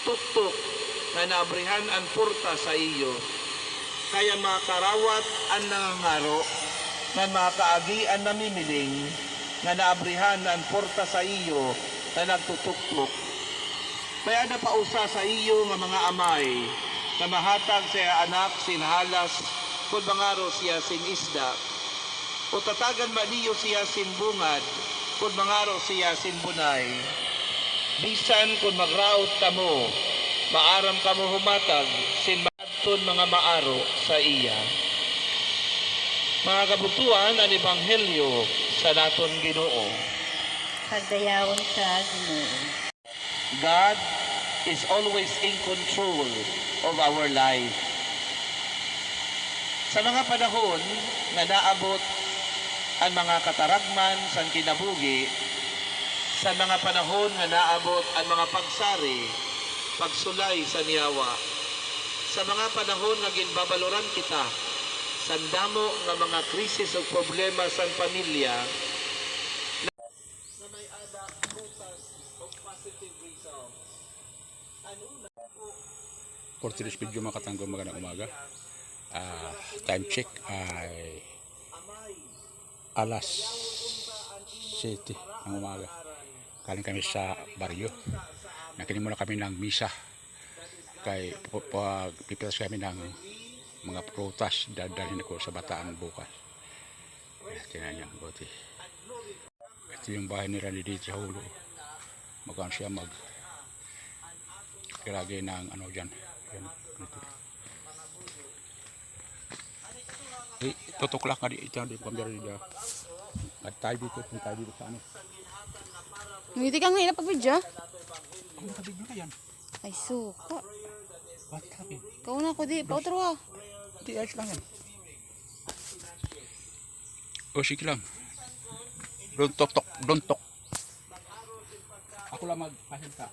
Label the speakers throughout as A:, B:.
A: tuktok nga naabrihan ang porta sa iyo. Kaya makarawat ang nangangaro, nga makaagi ang namimiling, nga naabrihan ang porta sa iyo na nagtutuktok. Kaya napausa sa iyo nga mga amay, na mahatag sa anak sinhalas, kung mangaro siya sin isda, o tatagan man niyo siya sin bungad, kung mangaro siya sin bunay. Bisan kung magraot kamo, maaram kamo humatag, sin maadton mga maaro sa iya. Mga kabutuan, ang Ebanghelyo sa naton Ginoo.
B: Pagdayawon sa Ginoo.
A: God is always in control of our life. Sa mga panahon nga naabot ang mga kataragman sa kinabuhi, sa mga panahon nga naabot ang mga pagsari, pagsulay sa niyawa, sa mga panahon nga ginbabaloran kita, sa damo nga mga krisis o problema sa pamilya, na may ada prutas o positive result.
C: For today's video mga katanggong, magandang umaga. Time check ay alas 7 ng umaga. Kaling kami sa baryo. Nakinig muna kami ng misa. Kay pipitas kami ng mga prutas dadalhin ako sa Bataan bukas. Tingnan niyo, buti. Ito yung bahay ni Randy dito sa Hulo. Magkano siya kilagay ng ano dyan. Tutuklak nga ito di pambiri dia. At tayo dito sa ano.
B: Ngiti kang hirap pag-video?
C: Kung nakabigyo na yan.
B: Ay, suka.
C: Ba't kami?
B: Kau na ko di. Pautro ka.
C: Hindi, ayos lang yan. O, sige lang. Don't talk. Ako lang magpasalita.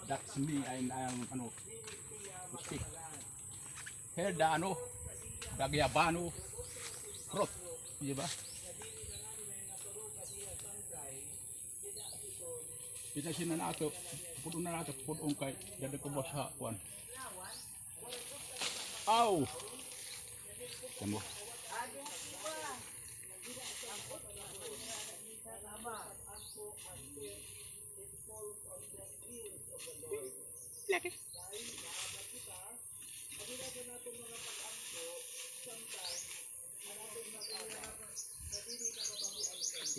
C: That's me, I'm ano, speak. Here, the ano, Gagayabano, fruit, di ba? Pinasin na nato, pudong kay dada ko ba sa kuwan. Aw! Tamo. Laki.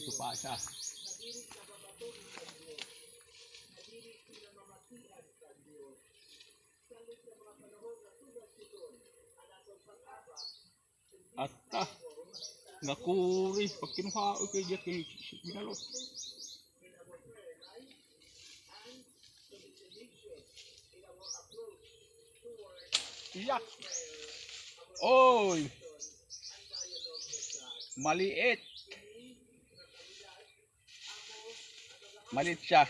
C: Ito pa siya. At nakuri pag kinuha kay jet kay binalo. Iyak. Oy. Maliit. Maliit siya.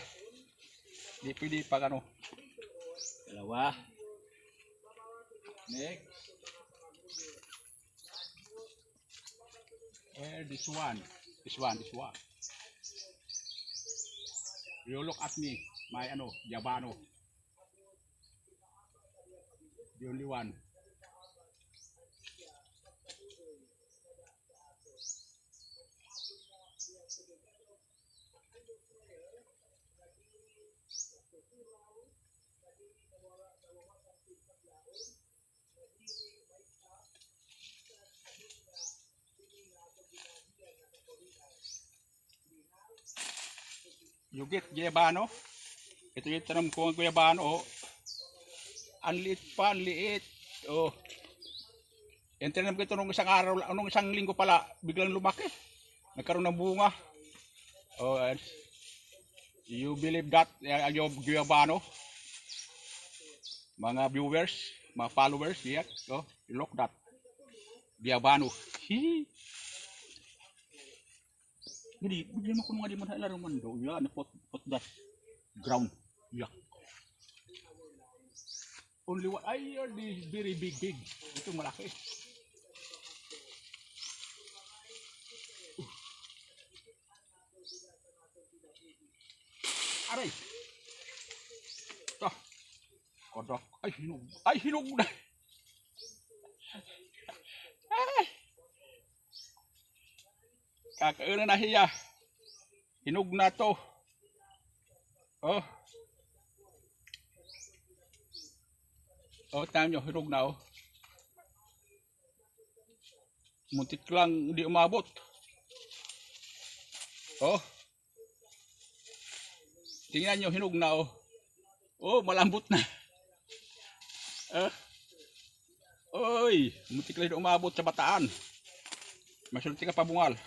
C: Di pwede pag ano. Dalawa. Next. This one. You look at me. My ano, Yabano. The only one. You get Yabano? Ito yung tanong ko ang Yabano. Oh. Ang liit. Oh. Yung tinanong ko ito nung isang araw, nung isang linggo pala, biglang lumaki. Nagkaroon ng bunga. Oh, you believe that, Yabano? Mga viewers, mga followers, yeah. Oh, look that. Yabano. Hihi. Jadi, bigyan mo nga di mo na laraman do. Ya, pot that ground. Ya. Only one. Ay, this very big. Ito malaki. Aray. Ito. Kodok. Ay, hinog. Ay, hinog na. Ay. Kakauna na hiya. Hinog na to. Oh. Oh, tingnan nyo, hinog na oh. Muntik lang hindi umabot. Oh. Tingnan nyo, hinog na oh. Oh, malambot na. Oy, muntik lang hindi umabot sa bataan. Masulti ka pabungal.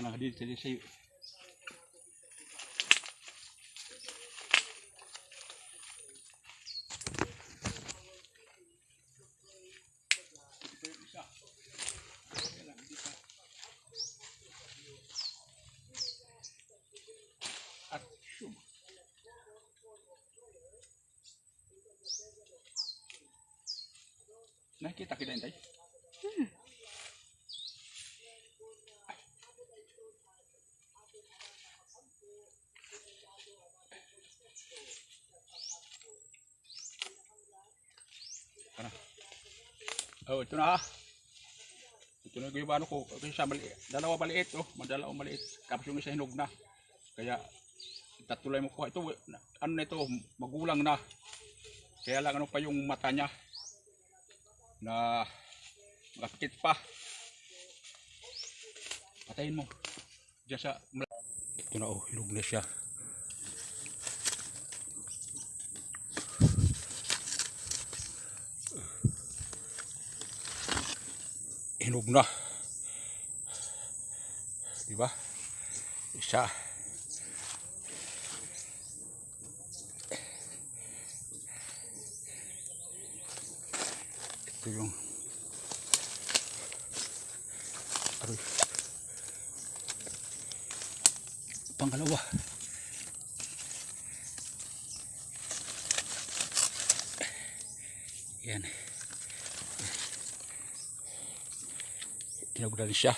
C: Ano, dito sa'yo. Nakikita kita Intay? Ano? Oh, ito na. Ito na yung ano ko. Isa maliit. Dalawa maliit. Oh, dalawang maliit. Tapos yung isa hinog na. Kaya tatulay mo ko. Ito, ano na ito, magulang na. Kaya lang ano pa yung mata niya. Na makapikit pa. Patayin mo. Diyan sa... Ito na oh, hinog na siya. Hinog na. Diba? Isa. Ito yung aroy. Pangalawa. Yan. Hinog na rin siya.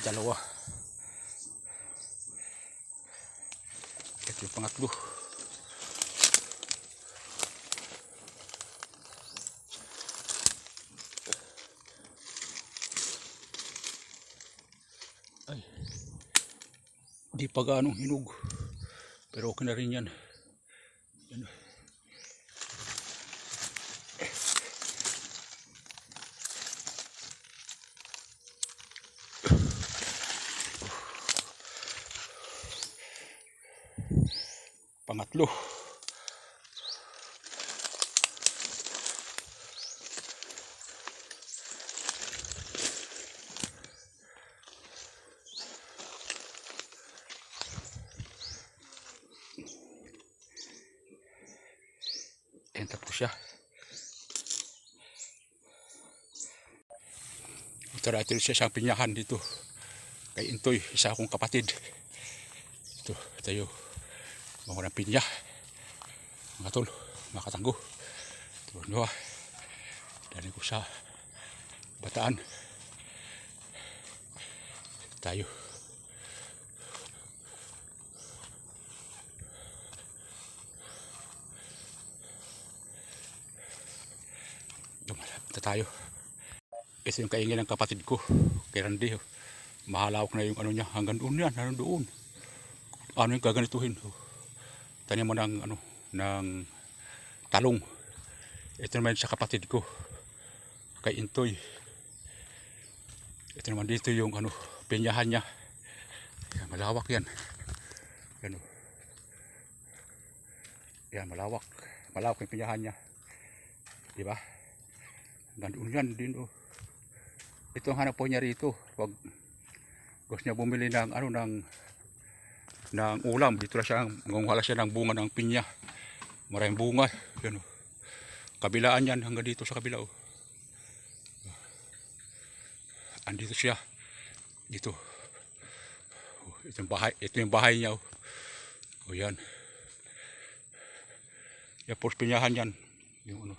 C: Dalawa. Ito yung pangatlo. Ay, di pa gaano hinog, pero okay na rin yan. Yan. Pangatlo. Ayan, tapos siya. Ito na, ito siya siyang pinyahan dito. Kay Intoy, isa akong kapatid. Ito, tayo. Mga ng pinya. Mga tol, mga katanggo. Ito nyo ah. Dali ko sa bataan. Tayo. Dumalapit na tayo. Ito yung kaingin ng kapatid ko, kay Randy. Mahalawak na yung ano niya, hanggang doon yan, hanggang doon. Ano yung gaganituhin? Tanim mo ng, ano, ng talong. Ito naman sa kapatid ko, kay Intoy. Ito naman dito yung ano, pinyahan niya. Yan, malawak yan. Yan, yan malawak. Malawak yung pinyahan niya. Diba? Hanggang doon yan din. Oh. Ito ang hanap po niya rito. Pag gusto niya bumili ng ano ng ulam, dito na siya, mangunguhala siya ng bunga ng pinya. Maraming bunga. Yan, oh. Kabilaan yan hanggang dito sa kabila. Oh. Andito siya. Dito. Oh, ito yung bahay niya. Oh. Oh, yan. Yan po pinyahan yan. Yung ano.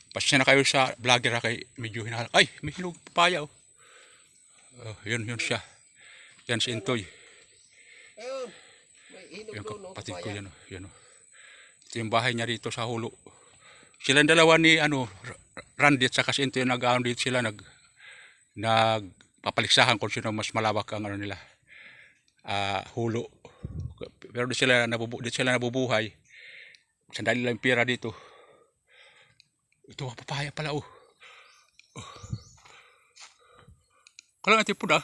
C: Pasensya na kayo sa vlogger ha, kay medyo hinahalak. Ay, may hinog papaya. Oh. Yun siya. Yan si Intoy.
A: Ayun. May hinog
C: Yung
A: doon, no?
C: kapatid ko
A: Papaya.
C: yan. Yan. Ito yung bahay niya dito sa Hulo. Silang dalawa ni Randy at saka si Intoy nag-aano dito sila nagpapaliksahan kung sino mas malawak ang nila. Hulo. Pero di sila nabubuhay. Sandali lang pira dito. Ito papaya pala Kala natin po na.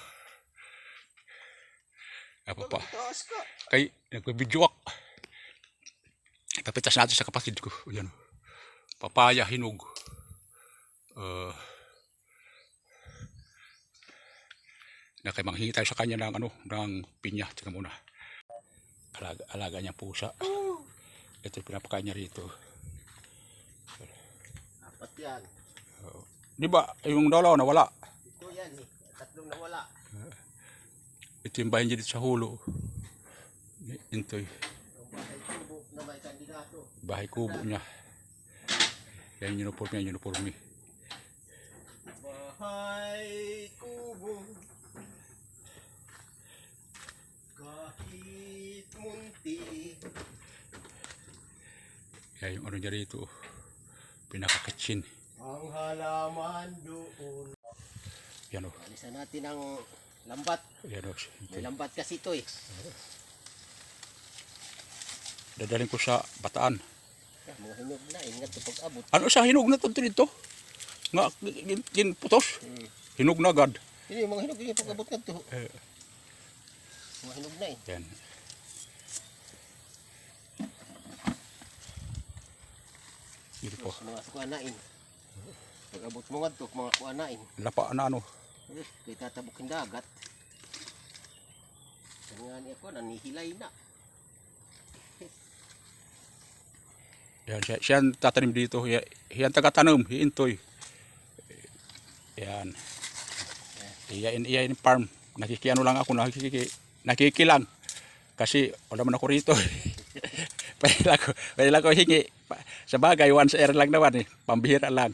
C: Apa pa?
A: Taas ka.
C: Kay nagbibidyo ako. Ipapitas natin sa kapatid ko. Yan. Papaya hinog. Na kay manghingi tayo sa kanya ng pinya. Tingnan muna. Alaga niya pusa. Ito yung pinapakain niya rito.
A: Apat yan.
C: Di ba yung dalawa nawala?
A: Ito yan eh. Tatlong nawala.
C: Ito yung bahay niya dito sa Hulo. Intoy.
A: Ang bahay kubo na may kandidato.
C: Bahay kubo niya. Yan yung uniform niya.
A: Bahay kubo. Kahit munti.
C: Yan yung niya rito. Pinaka-kitchen.
A: Ang halaman doon.
C: Yan
A: Alisan natin ang lambat.
C: Yan
A: May lambat kasi ito eh.
C: Dadaling ko sa Bataan.
A: Mga hinog na. Ingat kapag abot.
C: Ano sa hinog na dito? Nga, putos. Hinog na agad.
A: Hindi, mga hinog yung pag abot nga ito. Mga hinog na eh.
C: Yan. Dito po.
A: Mga kuanain. Pag abot mo nga ito, mga kuanain.
C: Lapa na
A: Kaya tatabukin dagat. Nga niya ko, nanihilay na.
C: Yan, siya tatanim dito. Yan taga-tanim, Intoy. Yan. Iyan farm. Nakikiano lang ako, nakikilang. Kasi wala man ako rito. Pwede lang ko hingi. Sa bagay, once a year lang naman pambihira lang.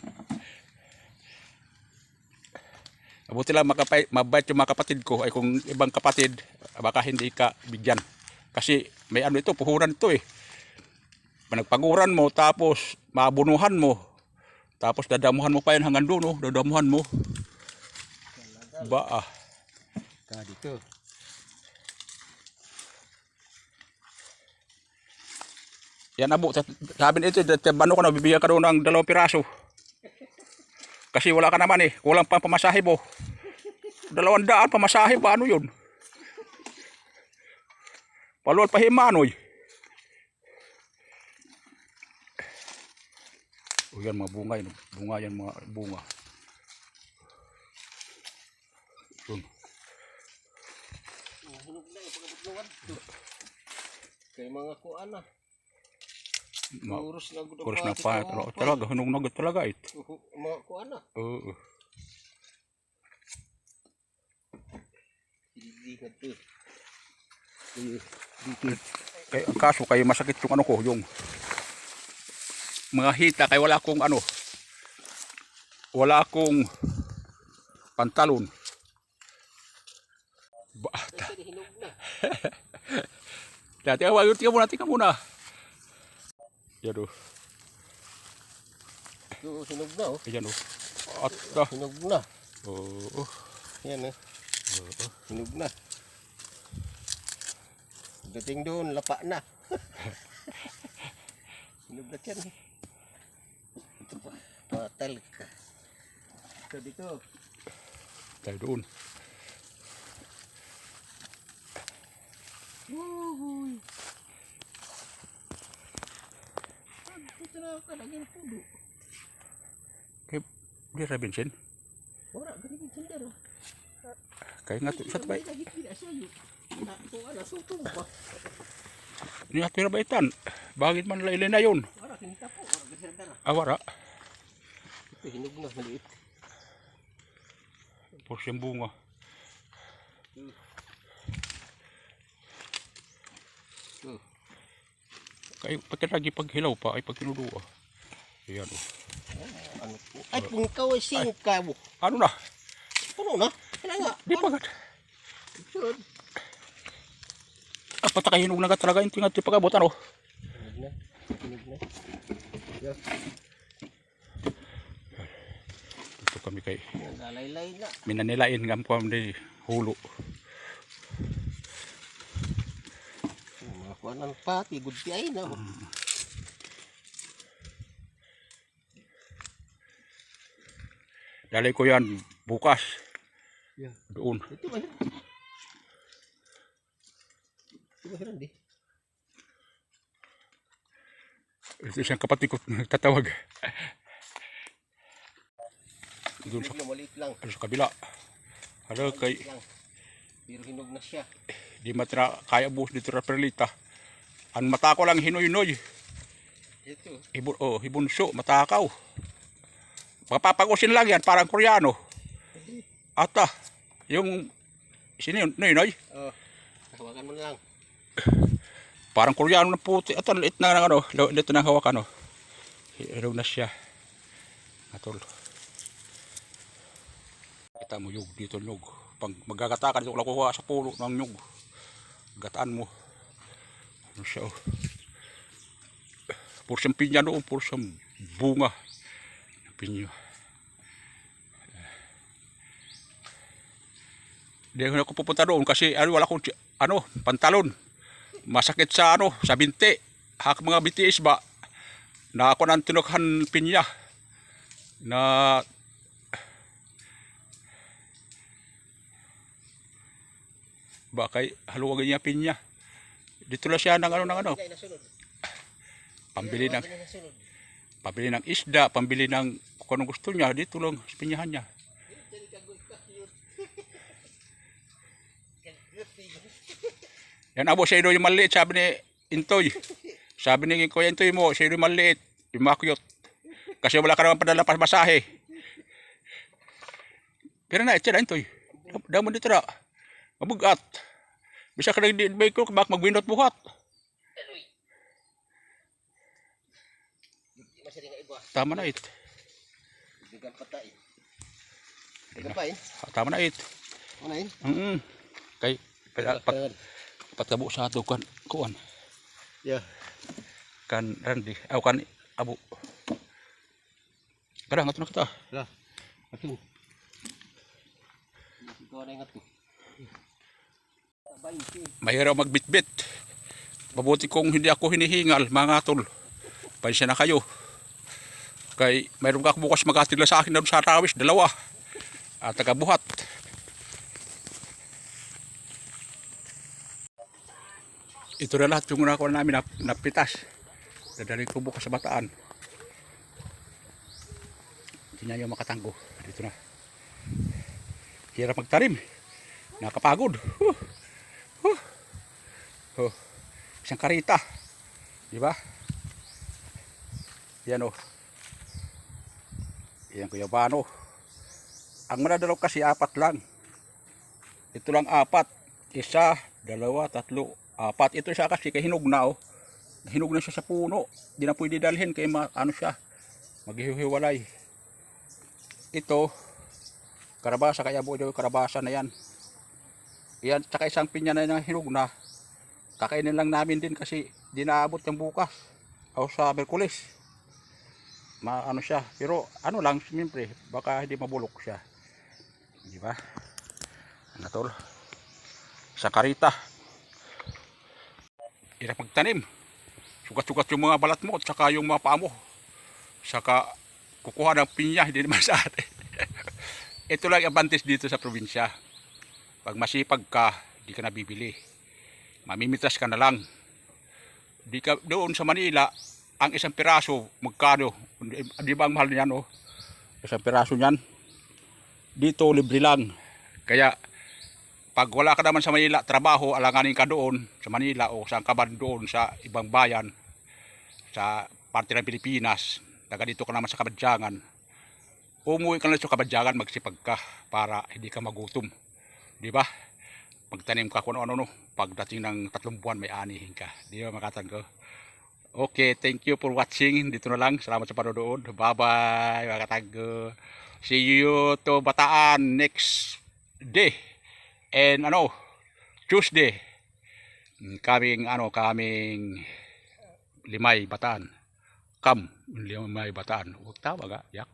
C: Mabuti lang mabait yung mga kapatid ko. Ay kung ibang kapatid, baka hindi ka bigyan. Kasi may ito, puhuran ito eh. Nagpaguran mo, tapos mabunuhan mo. Tapos dadamuhan mo pa yan hanggang doon, dadamuhan mo. Ba
A: Dito.
C: Yan abo, sabi nito, bano ko na, bibigyan ka doon ng 2 piraso. Kasi wala ka naman kulang pa pamasahe mo. 200 pamasahe ba, ano yun? Paluan pa himanoy. Yan mga bunga yun. Mga bunga. Yun.
A: Hinog na eh, pag abot mo nga ito. Kaya mga kuan na.
C: Kurus na pa. Talaga, hunong nagot talaga ito.
A: Mga kuan na.
C: Oo.
A: Hindi nga ito.
C: Kaya ang kaso, kaya masakit yung yung mga hita, kaya wala akong pantalon. Bata.
A: Hinog na.
C: Dati tingnan muna. Yan
A: Ito, hinog na
C: Yan At
A: Hinog na.
C: Oo.
A: Yan Hinog na. Dating doon, lapa na. Hinog na yan Ito pa. Patal ka. Ito dito.
C: Tayo doon.
A: Uy. Ito na ka naging pudo.
C: Kaya, di Robinson.
A: Ora, ganun yung sandero.
C: Kaya nga, sa tabay.
A: Lagi tidak sa'yo. Kung ala, sutong ba?
C: Ini hati rabaitan. Bakit man lailin na yun?
A: Ora, kinita po. Ora, ganun sandero.
C: Awara.
A: Ito, hinog na, maliit.
C: Tapos yung bunga. Kaya pagkatagi paghilaw pa ay pagkinuduwa. Ayan
A: Ano po? Ay, kung ikaw ay singkaw.
C: Ano na?
A: Puno na. na nga.
C: Di pa agad. Apat na kahinog na agad talaga yung tingat di pa kabot, ano?
A: Kinig na. Yeah.
C: Dito kami kay
A: Nalaylay na.
C: minanilain ngam ko di hulo.
A: Mga kuha ng pati, gudti ay na.
C: Dalay ko yan bukas.
A: Yeah.
C: Doon.
A: Ito ba yun? Ito ba yun, di?
C: Ito isang kapatid ko nagtatawag. Doon sa,
A: Maliit lang.
C: sa kabila. Ano kay
A: Pero hinog na siya.
C: di matra kaya buhos dito ra perlita. Ang mata ko lang hinoy-noy.
A: Ito.
C: Hibunso, matakaw. Papapagusin lang yan, parang Koreano. Ata, yung sino yun, noy-noy?
A: Hawakan mo na lang.
C: Parang Koreano na puti. Ito, liit na ng ano, dito na hawakan, no. Hinog na siya. Atol. Kita mo yung dito nyug. Pag magagatakan, dito ko lang kuha sa pulo ng nyug. Gataan mo. Ano siya, oh. Puro siyang pinya doon, puro siyang bunga. Pinya. Hindi ako pupunta doon kasi wala akong pantalon. Masakit sa sa binti. Hak mga BTS ba na ako nang tinukhan pinya na ba kay haluwag niya pinya. Dito lang siya ng pambili ng isda, pambili ng kung anong gusto niya, dito lang sa pinyahan niya. Yan abo, siya yung maliit, sabi ni Intoy. Sabi ni Kuya Intoy mo, siya yung maliit, yung makyot. Kasi wala ka naman padala pa masahe. Pero na, ito na Intoy. Damon dito na. Mabugat. Bisa ka na hindi ko, bak magwindot buhat. Tama na it.
A: Bigan patay. Bigan pa
C: Tama na it.
A: Ano yun?
C: Kay patabo sa ato kuan.
A: Yeah.
C: Kan Randy, kan Abu. Kadang ato na kita.
A: Lah. Ato. Ito na ingat ko.
C: Mahirap magbitbit. Mabuti kung hindi ako hinihingal, mga tol. Pansya na kayo. Kay mayroon ka bukas maghatid sa akin doon sa Tawis, 2. At tagabuhat. Ito na lahat yung nakuha namin napitas. Dadalhin ko bukas sa Bataan. Hindi niya yung makatanggo. Dito na. Hirap magtarim. Nakapagod. Isang karita. Diba? Yan o. Yan Kuya Bano. Ang manadalaw kasi 4 lang. Ito lang 4. 1, 2, 3, 4. Ito siya kasi kay hinog na oh. Hinog na siya sa puno. Di na pwede dalhin kay ano siya. Maghihiwalay. Ito karabasa, kaya buo yung karabasa na yan. Yan, tsaka isang pinya na yung hinog na. Kakainin lang namin din kasi di naabot yung bukas. O sa Merkulis. Ano siya. Pero ano lang, siyempre, baka hindi mabulok siya. Di ba? Ano tol? Sa karita. Hirap magtanim. Sugat-sugat yung mga balat mo at saka yung mga paa mo. Saka kukuha ng pinya, hindi naman sa atin. Ito lang yung advantage dito sa probinsya. Pag masipag ka, di ka nabibili. Mamimitas ka na lang. Di ka, doon sa Manila, ang isang piraso, magkano? Di ba ang mahal niyan, oh? Isang piraso niyan. Dito, libre lang. Kaya, pag wala ka naman sa Manila, trabaho, alanganin ka doon sa Manila o saan ka man doon sa ibang bayan, sa parte ng Pilipinas, taga dito ka naman sa Kabadyangan, umuwi ka na sa Kabadyangan, magsipag ka para hindi ka magutom. Di ba? Magtanim ka kung ano, pagdating ng 3 buwan, may anihin ka. Di ba makatanggo? Okay, thank you for watching. Dito na lang. Salamat sa panonood. Bye-bye, mga katanggo. See you to Bataan next Day. And Tuesday, kaming Limay Bataan. Limay Bataan. Huwag tawag yak.